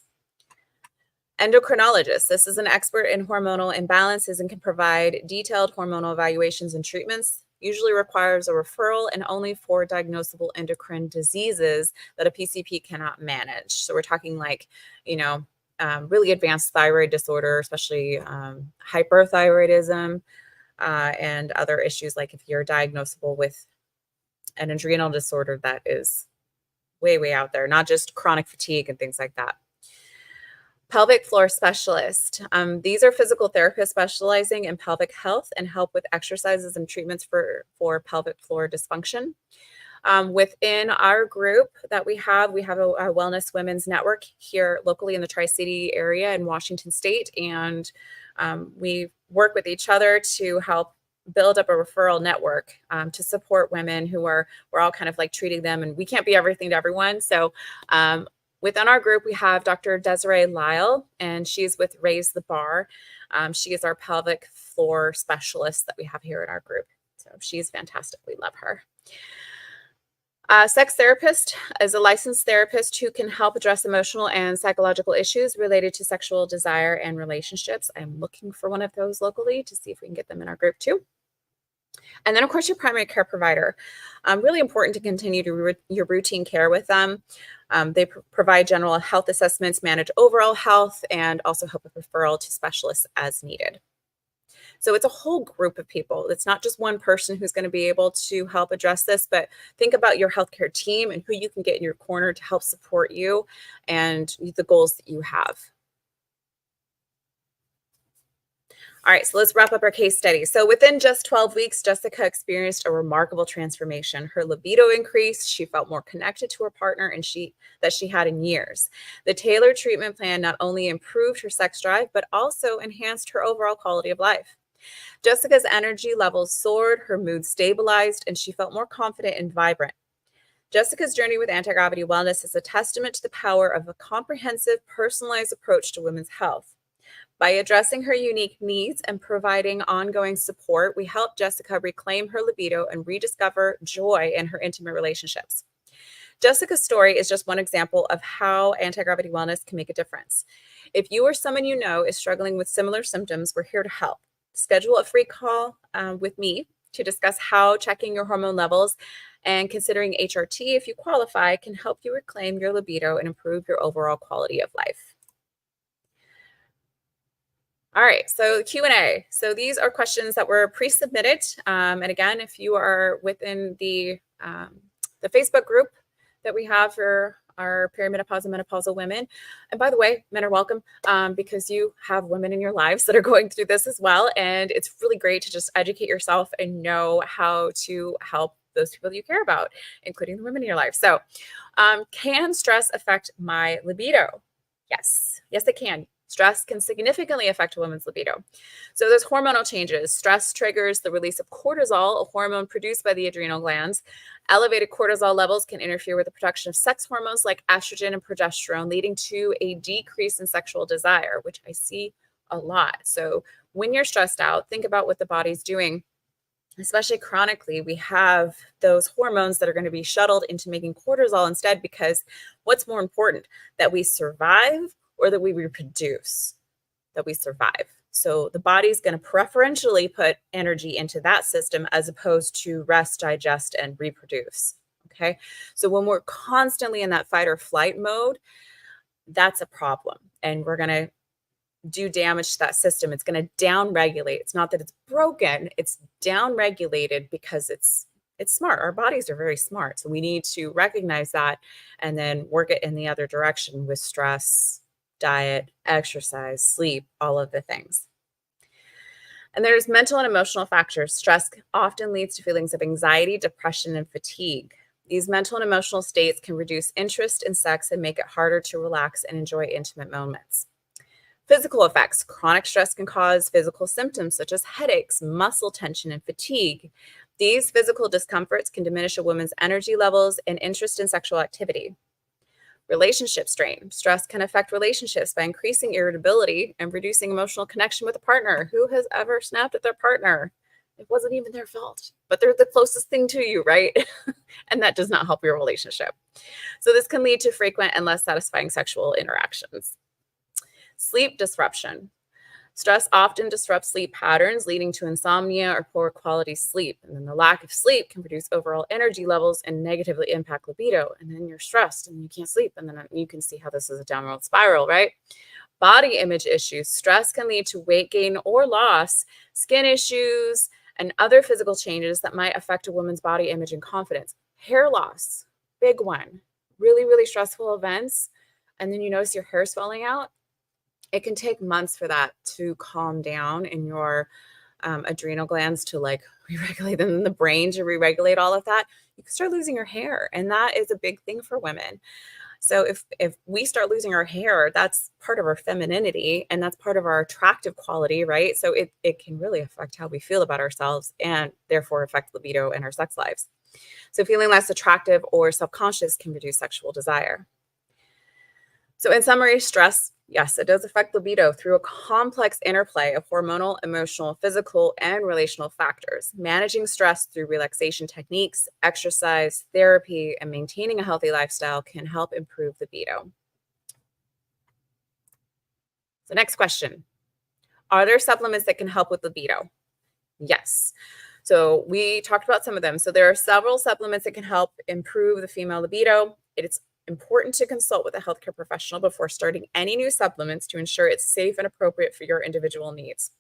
Endocrinologist. This is an expert in hormonal imbalances and can provide detailed hormonal evaluations and treatments. Usually requires a referral and only for diagnosable endocrine diseases that a PCP cannot manage. So we're talking like, really advanced thyroid disorder, especially hyperthyroidism and other issues like if you're diagnosable with an adrenal disorder that is way, way out there, not just chronic fatigue and things like that. Pelvic floor specialist. These are physical therapists specializing in pelvic health and help with exercises and treatments for pelvic floor dysfunction. Within our group that we have a wellness women's network here locally in the Tri-City area in Washington State. And we work with each other to help build up a referral network to support women who we're all kind of like treating them, and we can't be everything to everyone. So within our group, we have Dr. Desiree Lyle, and she's with Raise the Bar. She is our pelvic floor specialist that we have here in our group. So she's fantastic. We love her. Sex therapist is a licensed therapist who can help address emotional and psychological issues related to sexual desire and relationships. I'm looking for one of those locally to see if we can get them in our group too. And then, of course, your primary care provider. Really important to continue your routine care with them. They provide general health assessments, manage overall health, and also help with referral to specialists as needed. So it's a whole group of people. It's not just one person who's going to be able to help address this, but think about your healthcare team and who you can get in your corner to help support you and the goals that you have. All right, so let's wrap up our case study. So within just 12 weeks, Jessica experienced a remarkable transformation. Her libido increased. She felt more connected to her partner and that she had in years. The tailored treatment plan not only improved her sex drive, but also enhanced her overall quality of life. Jessica's energy levels soared, her mood stabilized, and she felt more confident and vibrant. Jessica's journey with Antigravity Wellness is a testament to the power of a comprehensive, personalized approach to women's health. By addressing her unique needs and providing ongoing support, we help Jessica reclaim her libido and rediscover joy in her intimate relationships. Jessica's story is just one example of how anti-gravity wellness can make a difference. If you or someone you know is struggling with similar symptoms, we're here to help. Schedule a free call with me to discuss how checking your hormone levels and considering HRT, if you qualify, can help you reclaim your libido and improve your overall quality of life. All right, so Q&A. So these are questions that were pre-submitted. And again, if you are within the Facebook group that we have for our perimenopause and menopausal women. And by the way, men are welcome because you have women in your lives that are going through this as well. And it's really great to just educate yourself and know how to help those people that you care about, including the women in your life. So can stress affect my libido? Yes, it can. Stress can significantly affect a woman's libido. So there's hormonal changes. Stress triggers the release of cortisol, a hormone produced by the adrenal glands. Elevated cortisol levels can interfere with the production of sex hormones like estrogen and progesterone, leading to a decrease in sexual desire, which I see a lot. So when you're stressed out, think about what the body's doing. Especially chronically, we have those hormones that are going to be shuttled into making cortisol instead, because what's more important, that we survive or that we reproduce? That we survive. So the body's going to preferentially put energy into that system as opposed to rest, digest, and reproduce. Okay. So when we're constantly in that fight or flight mode, that's a problem. And we're going to do damage to that system. It's going to down regulate. It's not that it's broken, it's down regulated because it's smart. Our bodies are very smart. So we need to recognize that and then work it in the other direction with stress, diet, exercise, sleep, all of the things. And there's mental and emotional factors. Stress often leads to feelings of anxiety, depression, and fatigue. These mental and emotional states can reduce interest in sex and make it harder to relax and enjoy intimate moments. Physical effects. Chronic stress can cause physical symptoms such as headaches, muscle tension, and fatigue. These physical discomforts can diminish a woman's energy levels and interest in sexual activity. Relationship strain. Stress can affect relationships by increasing irritability and reducing emotional connection with a partner. Who has ever snapped at their partner? It wasn't even their fault, but they're the closest thing to you, right? And that does not help your relationship. So this can lead to frequent and less satisfying sexual interactions. Sleep disruption. Stress often disrupts sleep patterns, leading to insomnia or poor quality sleep. And then the lack of sleep can reduce overall energy levels and negatively impact libido. And then you're stressed and you can't sleep. And then you can see how this is a downward spiral, right? Body image issues. Stress can lead to weight gain or loss, skin issues, and other physical changes that might affect a woman's body image and confidence. Hair loss, big one. Really, really stressful events. And then you notice your hair's falling out. It can take months for that to calm down in your adrenal glands to like re-regulate them in the brain to re-regulate all of that. You can start losing your hair. And that is a big thing for women. So if we start losing our hair, that's part of our femininity and that's part of our attractive quality, right? So it can really affect how we feel about ourselves and therefore affect libido and our sex lives. So feeling less attractive or self-conscious can reduce sexual desire. So in summary, stress, yes, it does affect libido through a complex interplay of hormonal, emotional, physical, and relational factors. Managing stress through relaxation techniques, exercise, therapy, and maintaining a healthy lifestyle can help improve libido. So next question. Are there supplements that can help with libido? Yes. So we talked about some of them. So there are several supplements that can help improve the female libido. It's important to consult with a healthcare professional before starting any new supplements to ensure it's safe and appropriate for your individual needs.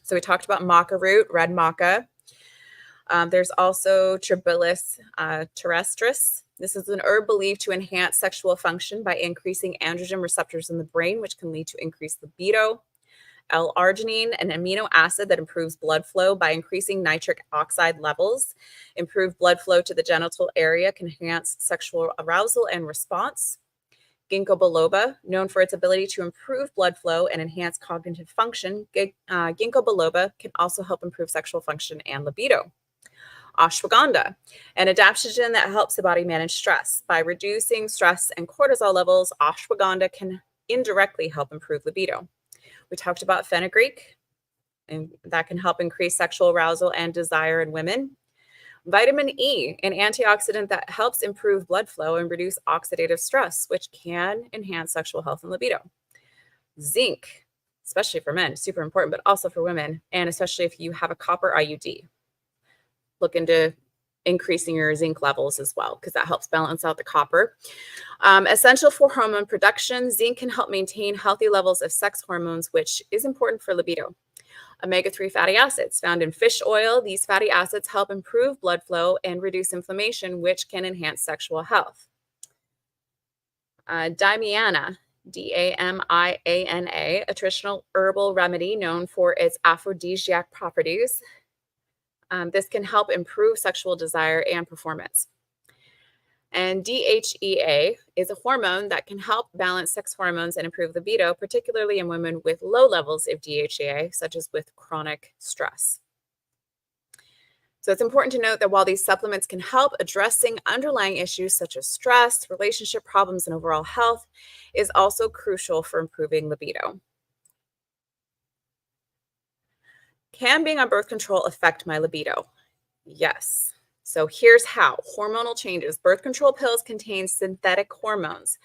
So we talked about maca root, red maca. There's also Tribulus terrestris. This is an herb believed to enhance sexual function by increasing androgen receptors in the brain, which can lead to increased libido. L-arginine, an amino acid that improves blood flow by increasing nitric oxide levels. Improved blood flow to the genital area can enhance sexual arousal and response. Ginkgo biloba, known for its ability to improve blood flow and enhance cognitive function, ginkgo biloba can also help improve sexual function and libido. Ashwagandha, an adaptogen that helps the body manage stress. By reducing stress and cortisol levels, ashwagandha can indirectly help improve libido. We talked about fenugreek, and that can help increase sexual arousal and desire in women. Vitamin E, an antioxidant that helps improve blood flow and reduce oxidative stress, which can enhance sexual health and libido. Zinc, especially for men, super important, but also for women, and especially if you have a copper IUD. Look into increasing your zinc levels as well, because that helps balance out the copper. Essential for hormone production, zinc can help maintain healthy levels of sex hormones, which is important for libido. Omega-3 fatty acids found in fish oil. These fatty acids help improve blood flow and reduce inflammation, which can enhance sexual health. Damiana, Damiana, a traditional herbal remedy known for its aphrodisiac properties. This can help improve sexual desire and performance. And DHEA is a hormone that can help balance sex hormones and improve libido, particularly in women with low levels of DHEA, such as with chronic stress. So it's important to note that while these supplements can help addressing underlying issues such as stress, relationship problems, and overall health, is also crucial for improving libido. Can being on birth control affect my libido? Yes. So here's how. Hormonal changes. Birth control pills contain synthetic hormones,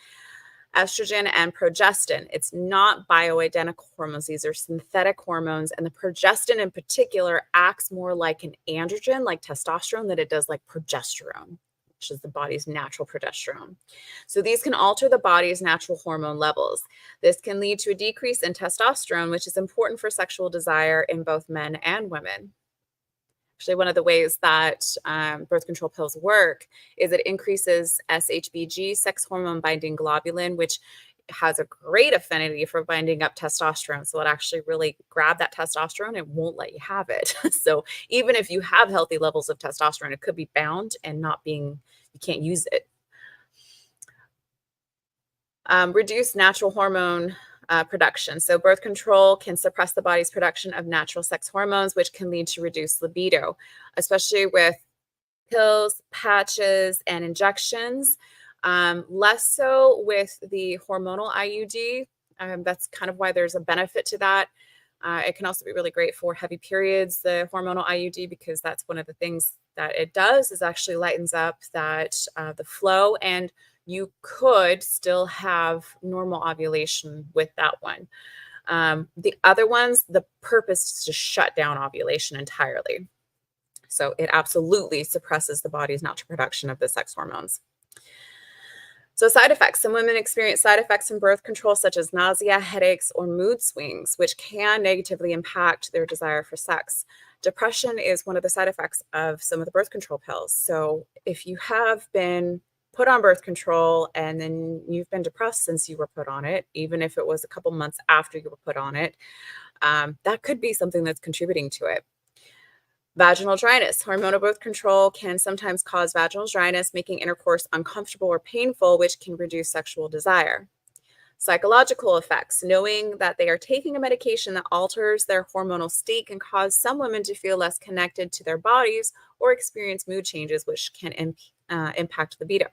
estrogen and progestin. It's not bioidentical hormones. These are synthetic hormones. And the progestin in particular acts more like an androgen, like testosterone, than it does like progesterone, which is the body's natural progesterone. So these can alter the body's natural hormone levels. This can lead to a decrease in testosterone, which is important for sexual desire in both men and women. Actually, one of the ways that birth control pills work is it increases SHBG, sex hormone binding globulin, which has a great affinity for binding up testosterone. So it actually really grabs that testosterone and won't let you have it. So even if you have healthy levels of testosterone, it could be bound and you can't use it. Reduce natural hormone production. So birth control can suppress the body's production of natural sex hormones, which can lead to reduced libido, especially with pills, patches, and injections. Less so with the hormonal IUD. That's kind of why there's a benefit to that. It can also be really great for heavy periods, the hormonal IUD, because that's one of the things that it does is actually lightens up that the flow, and you could still have normal ovulation with that one. The other ones, the purpose is to shut down ovulation entirely. So it absolutely suppresses the body's natural production of the sex hormones. So side effects. Some women experience side effects in birth control, such as nausea, headaches, or mood swings, which can negatively impact their desire for sex. Depression is one of the side effects of some of the birth control pills. So if you have been put on birth control and then you've been depressed since you were put on it, even if it was a couple months after you were put on it, that could be something that's contributing to it. Vaginal dryness. Hormonal birth control can sometimes cause vaginal dryness, making intercourse uncomfortable or painful, which can reduce sexual desire. Psychological effects. Knowing that they are taking a medication that alters their hormonal state can cause some women to feel less connected to their bodies or experience mood changes, which can impact libido.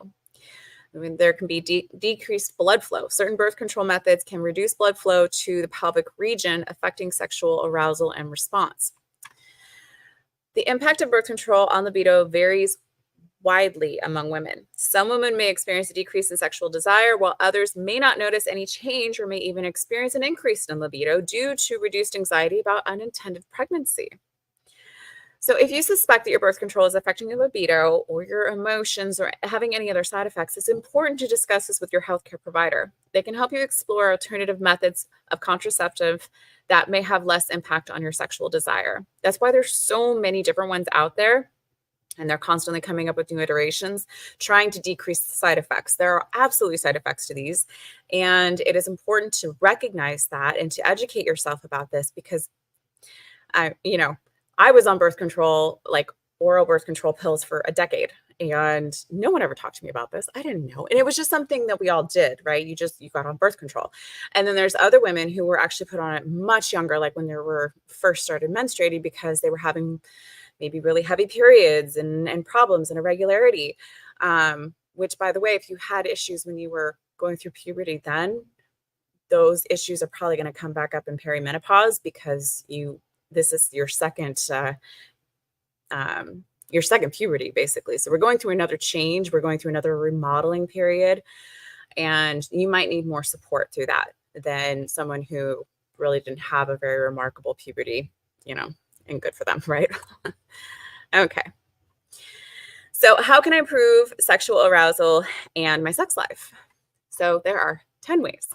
I mean, there can be decreased blood flow. Certain birth control methods can reduce blood flow to the pelvic region, affecting sexual arousal and response. The impact of birth control on libido varies widely among women. Some women may experience a decrease in sexual desire, while others may not notice any change or may even experience an increase in libido due to reduced anxiety about unintended pregnancy. So if you suspect that your birth control is affecting your libido or your emotions or having any other side effects, it's important to discuss this with your healthcare provider. They can help you explore alternative methods of contraceptive that may have less impact on your sexual desire. That's why there's so many different ones out there, and they're constantly coming up with new iterations, trying to decrease the side effects. There are absolutely side effects to these, and it is important to recognize that and to educate yourself about this, because I was on birth control, like oral birth control pills, for a decade, and no one ever talked to me about this. I didn't know. And it was just something that we all did, right? You got on birth control. And then there's other women who were actually put on it much younger, like when they were first started menstruating, because they were having maybe really heavy periods and problems and irregularity, which, by the way, if you had issues when you were going through puberty, then those issues are probably going to come back up in perimenopause, because this is your second your second puberty, basically. So we're going through another change. We're going through another remodeling period. And you might need more support through that than someone who really didn't have a very remarkable puberty, and good for them, right? Okay. So how can I improve sexual arousal and my sex life? So there are 10 ways.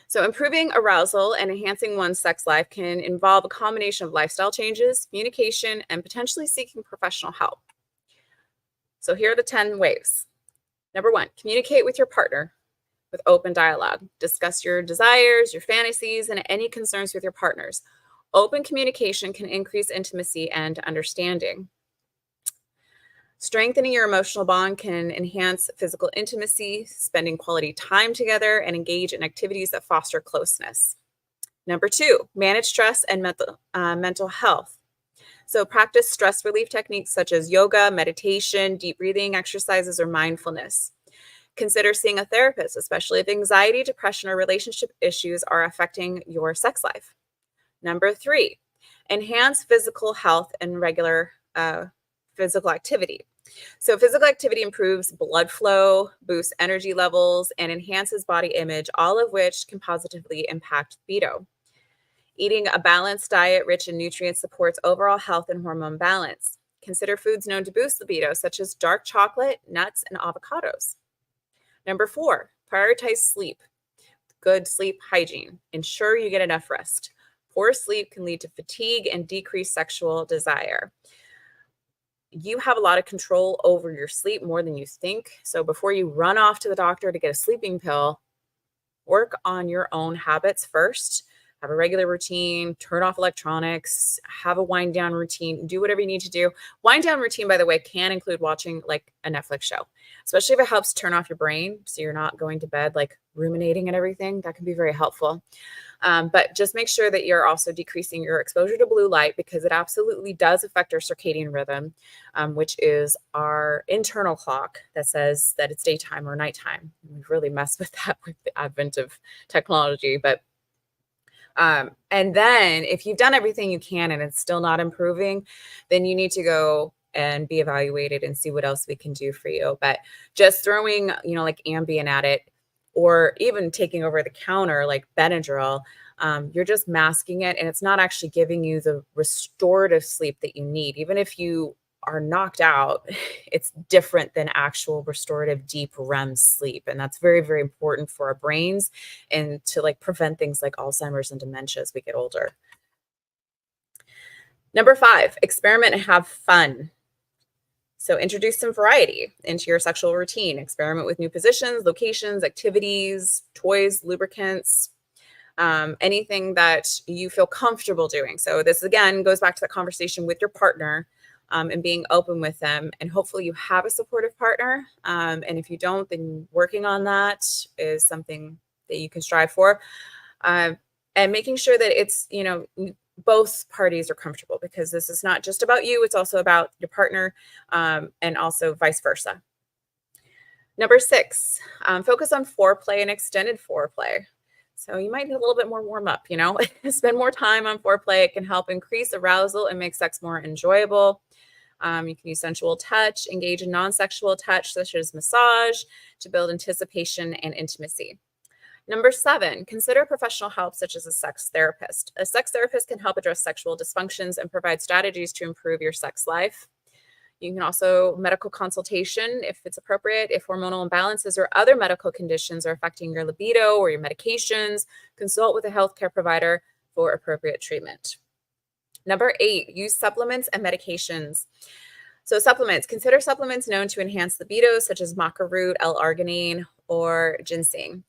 So improving arousal and enhancing one's sex life can involve a combination of lifestyle changes, communication, and potentially seeking professional help. So here are the 10 ways. Number 1, communicate with your partner with open dialogue. Discuss your desires, your fantasies, and any concerns with your partners. Open communication can increase intimacy and understanding. Strengthening your emotional bond can enhance physical intimacy, spending quality time together, and engage in activities that foster closeness. Number 2, manage stress and mental health. So practice stress relief techniques such as yoga, meditation, deep breathing exercises, or mindfulness. Consider seeing a therapist, especially if anxiety, depression, or relationship issues are affecting your sex life. Number 3, enhance physical health and regular physical activity. So physical activity improves blood flow, boosts energy levels, and enhances body image, all of which can positively impact libido. Eating a balanced diet rich in nutrients supports overall health and hormone balance. Consider foods known to boost libido, such as dark chocolate, nuts, and avocados. Number 4, prioritize sleep. Good sleep hygiene. Ensure you get enough rest. Poor sleep can lead to fatigue and decreased sexual desire. You have a lot of control over your sleep, more than you think. So before you run off to the doctor to get a sleeping pill, work on your own habits first. Have a regular routine, turn off electronics, have a wind down routine, do whatever you need to do. Wind down routine, by the way, can include watching like a Netflix show, especially if it helps turn off your brain so you're not going to bed like ruminating and everything. That can be very helpful. But just make sure that you're also decreasing your exposure to blue light, because it absolutely does affect our circadian rhythm, which is our internal clock that says that it's daytime or nighttime. We've really messed with that with the advent of technology. But and then if you've done everything you can and it's still not improving, then you need to go and be evaluated and see what else we can do for you. But just throwing, like Ambien at it, or even taking over the counter like Benadryl, you're just masking it, and it's not actually giving you the restorative sleep that you need. Even if you are knocked out, it's different than actual restorative deep REM sleep. And that's very, very important for our brains and to like prevent things like Alzheimer's and dementia as we get older. Number 5, experiment and have fun. So introduce some variety into your sexual routine. Experiment with new positions, locations, activities, toys, lubricants, anything that you feel comfortable doing. So this again goes back to the conversation with your partner, and being open with them. And hopefully you have a supportive partner. And if you don't, then working on that is something that you can strive for. And making sure that it's, both parties are comfortable, because this is not just about you, it's also about your partner, and also vice versa. Number 6, focus on foreplay and extended foreplay. So you might need a little bit more warm up, spend more time on foreplay. It can help increase arousal and make sex more enjoyable. You can use sensual touch, engage in non-sexual touch, such as massage, to build anticipation and intimacy. Number 7, consider professional help, such as a sex therapist. A sex therapist can help address sexual dysfunctions and provide strategies to improve your sex life. You can also medical consultation if it's appropriate. If hormonal imbalances or other medical conditions are affecting your libido or your medications, consult with a healthcare provider for appropriate treatment. Number 8, use supplements and medications. So supplements, consider supplements known to enhance libido, such as maca root, L-arginine, or ginseng.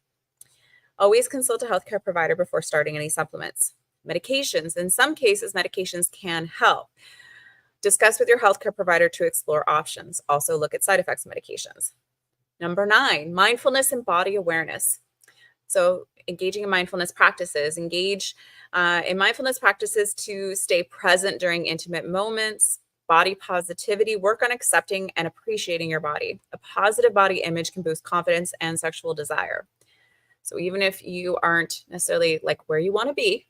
Always consult a healthcare provider before starting any supplements. Medications, in some cases, medications can help. Discuss with your healthcare provider to explore options. Also look at side effects of medications. Number 9, mindfulness and body awareness. So engaging in mindfulness practices. Engage in mindfulness practices to stay present during intimate moments. Body positivity. Work on accepting and appreciating your body. A positive body image can boost confidence and sexual desire. So even if you aren't necessarily like where you want to be,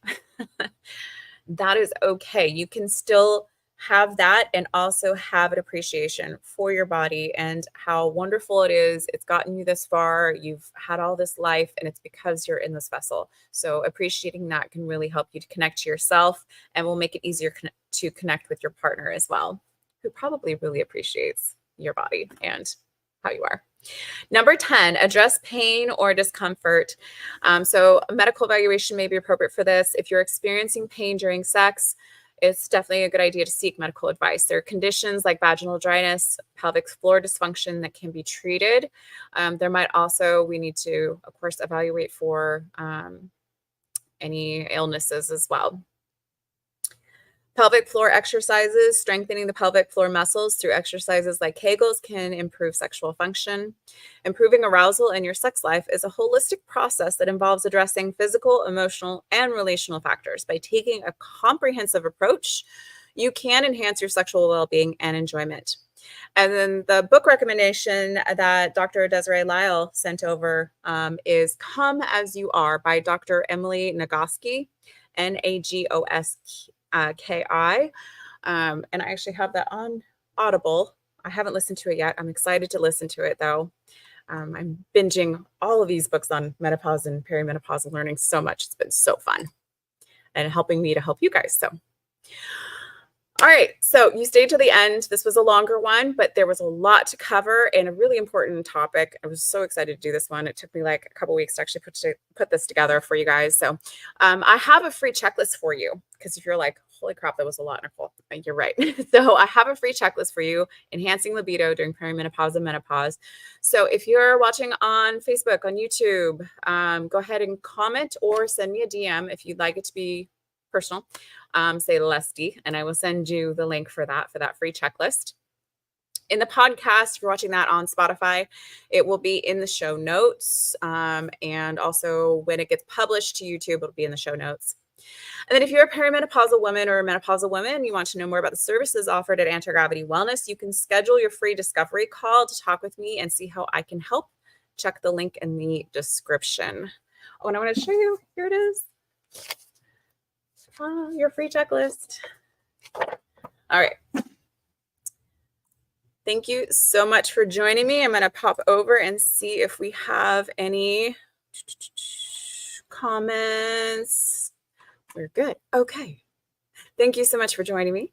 that is okay. You can still have that and also have an appreciation for your body and how wonderful it is. It's gotten you this far. You've had all this life, and it's because you're in this vessel. So appreciating that can really help you to connect to yourself and will make it easier to connect with your partner as well, who probably really appreciates your body and how you are. Number 10, address pain or discomfort. So a medical evaluation may be appropriate for this. If you're experiencing pain during sex, it's definitely a good idea to seek medical advice. There are conditions like vaginal dryness, pelvic floor dysfunction that can be treated. We need to, of course, evaluate for any illnesses as well. Pelvic floor exercises, strengthening the pelvic floor muscles through exercises like Kegels can improve sexual function. Improving arousal in your sex life is a holistic process that involves addressing physical, emotional, and relational factors. By taking a comprehensive approach, you can enhance your sexual well-being and enjoyment. And then the book recommendation that Dr. Desiree Lyle sent over is Come As You Are by Dr. Emily Nagoski, Nagoski. KI. And I actually have that on Audible. I haven't listened to it yet. I'm excited to listen to it though. I'm binging all of these books on menopause and perimenopause and learning so much. It's been so fun and helping me to help you guys. So, all right. So you stayed to the end. This was a longer one, but there was a lot to cover and a really important topic. I was so excited to do this one. It took me like a couple weeks to actually put this together for you guys. So I have a free checklist for you because if you're like, holy crap, that was a lot, Nicole. You're right. So I have a free checklist for you, Enhancing Libido during Perimenopause and Menopause. So if you're watching on Facebook, on YouTube, go ahead and comment or send me a DM if you'd like it to be personal. Say Lusty, and I will send you the link for that free checklist. In the podcast, if you're watching that on Spotify, it will be in the show notes. And also when it gets published to YouTube, it'll be in the show notes. And then if you're a perimenopausal woman or a menopausal woman, and you want to know more about the services offered at Antigravity Wellness, you can schedule your free discovery call to talk with me and see how I can help. Check the link in the description. Oh, and I want to show you, here it is. Your free checklist. All right. Thank you so much for joining me. I'm going to pop over and see if we have any comments. We're good. Okay. Thank you so much for joining me.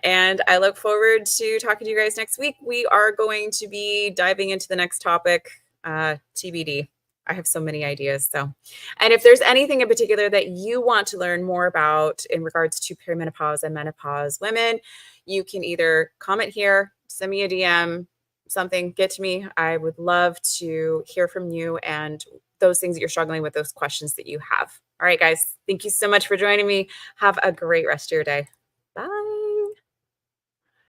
And I look forward to talking to you guys next week. We are going to be diving into the next topic, TBD. I have so many ideas. And if there's anything in particular that you want to learn more about in regards to perimenopause and menopause women, you can either comment here, send me a DM, something, get to me. I would love to hear from you and those things that you're struggling with, those questions that you have. All right, guys, thank you so much for joining me. Have a great rest of your day.